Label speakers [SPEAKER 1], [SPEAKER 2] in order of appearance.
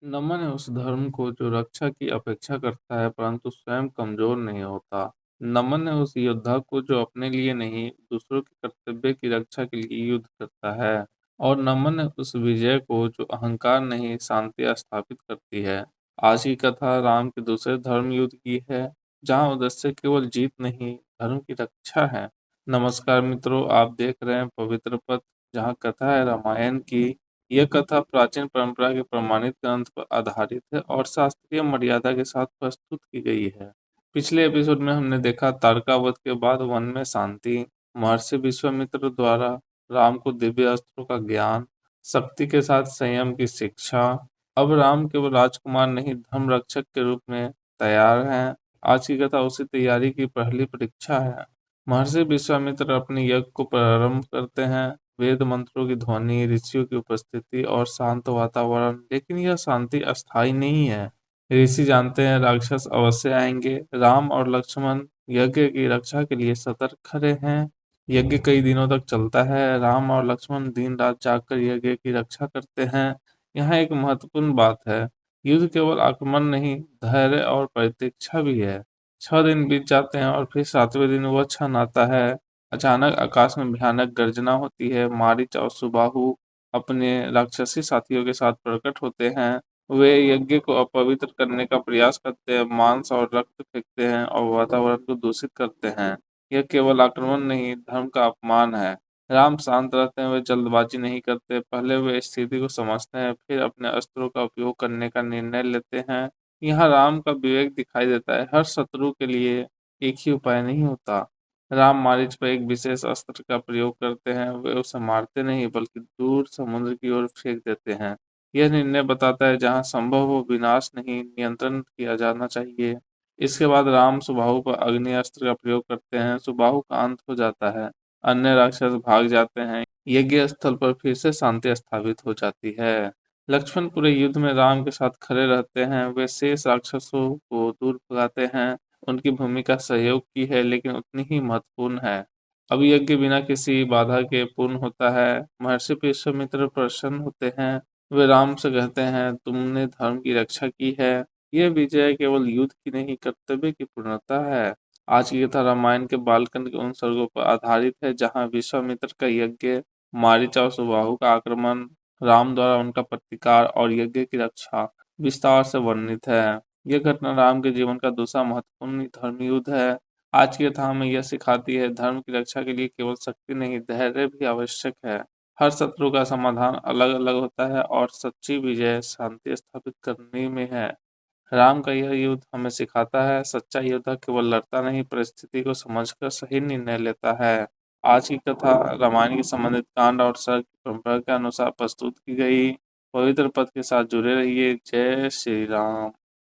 [SPEAKER 1] नमन है उस धर्म को जो रक्षा की अपेक्षा करता है परंतु स्वयं कमजोर नहीं होता। नमन है उस योद्धा को जो अपने लिए नहीं दूसरों के कर्तव्य की रक्षा के लिए युद्ध करता है। और नमन है उस विजय को जो अहंकार नहीं शांति स्थापित करती है। आज की कथा राम के दूसरे धर्म युद्ध की है, जहाँ उद्देश्य केवल जीत नहीं धर्म की रक्षा है। नमस्कार मित्रों, आप देख रहे हैं पवित्र पथ, जहाँ कथा है रामायण की। यह कथा प्राचीन परंपरा के प्रमाणित ग्रंथ पर आधारित है और शास्त्रीय मर्यादा के साथ प्रस्तुत की गई है। पिछले एपिसोड में हमने देखा तारकावध के बाद वन में शांति, महर्षि विश्वामित्र द्वारा राम को दिव्य अस्त्रों का ज्ञान, शक्ति के साथ संयम की शिक्षा। अब राम केवल राजकुमार नहीं धर्म रक्षक के रूप में तैयार हैं। आज की कथा उसी तैयारी की पहली परीक्षा है। महर्षि विश्वामित्र अपने यज्ञ को प्रारंभ करते हैं। वेद मंत्रों की ध्वनि, ऋषियों की उपस्थिति और शांत वातावरण, लेकिन यह शांति अस्थायी नहीं है। ऋषि जानते हैं राक्षस अवश्य आएंगे। राम और लक्ष्मण यज्ञ की रक्षा के लिए सतर्क खड़े हैं। यज्ञ कई दिनों तक चलता है। राम और लक्ष्मण दिन रात जागकर यज्ञ की रक्षा करते हैं। यहाँ एक महत्वपूर्ण बात है, युद्ध केवल आक्रमण नहीं, धैर्य और प्रतीक्षा भी है। 6 दिन बीत जाते हैं और फिर 7वें दिन वह क्षण आता है। अचानक आकाश में भयानक गर्जना होती है। मारीच और सुबाहु अपने राक्षसी साथियों के साथ प्रकट होते हैं। वे यज्ञ को अपवित्र करने का प्रयास करते हैं, मांस और रक्त फेंकते हैं और वातावरण को दूषित करते हैं। यह केवल आक्रमण नहीं, धर्म का अपमान है। राम शांत रहते हैं, वे जल्दबाजी नहीं करते। पहले वे स्थिति को समझते हैं, फिर अपने अस्त्रों का उपयोग करने का निर्णय लेते हैं। यहाँ राम का विवेक दिखाई देता है। हर शत्रु के लिए एक ही उपाय नहीं होता। राम मारीच पर एक विशेष अस्त्र का प्रयोग करते हैं। वे उसे मारते नहीं बल्कि दूर समुद्र की ओर फेंक देते हैं। यह निर्णय बताता है जहाँ संभव हो विनाश नहीं, नियंत्रण किया जाना चाहिए। इसके बाद राम सुबाहु पर अग्नि अस्त्र का प्रयोग करते हैं। सुबाहु का अंत हो जाता है। अन्य राक्षस भाग जाते हैं। यज्ञ स्थल पर फिर से शांति स्थापित हो जाती है। लक्ष्मण पूरे युद्ध में राम के साथ खड़े रहते हैं। वे शेष राक्षसों को दूर भगाते हैं। उनकी भूमिका सहयोग की है, लेकिन उतनी ही महत्वपूर्ण है। अब यज्ञ बिना किसी बाधा के पूर्ण होता है। महर्षि विश्वामित्र प्रसन्न होते हैं। वे राम से कहते हैं, तुमने धर्म की रक्षा की है। यह विजय केवल युद्ध की नहीं, कर्तव्य की पूर्णता है। आज की कथा रामायण के बालकांड के उन सर्गों पर आधारित है, जहाँ विश्वामित्र का यज्ञ, मारीच और सुबाहु का आक्रमण, राम द्वारा उनका प्रतिकार और यज्ञ की रक्षा विस्तार से वर्णित है। यह घटना राम के जीवन का दूसरा महत्वपूर्ण धर्म युद्ध है। आज की कथा हमें यह सिखाती है, धर्म की रक्षा के लिए केवल शक्ति नहीं, धैर्य भी आवश्यक है। हर शत्रु का समाधान अलग अलग होता है और सच्ची विजय शांति स्थापित करने में है। राम का यह युद्ध हमें सिखाता है, सच्चा योद्धा केवल लड़ता नहीं, परिस्थिति को समझकर सही निर्णय लेता है। आज की कथा रामायण के संबंधित कांड और सर्ग की परंपरा के अनुसार प्रस्तुत की गई। पवित्र पथ के साथ जुड़े रहिए। जय श्री राम।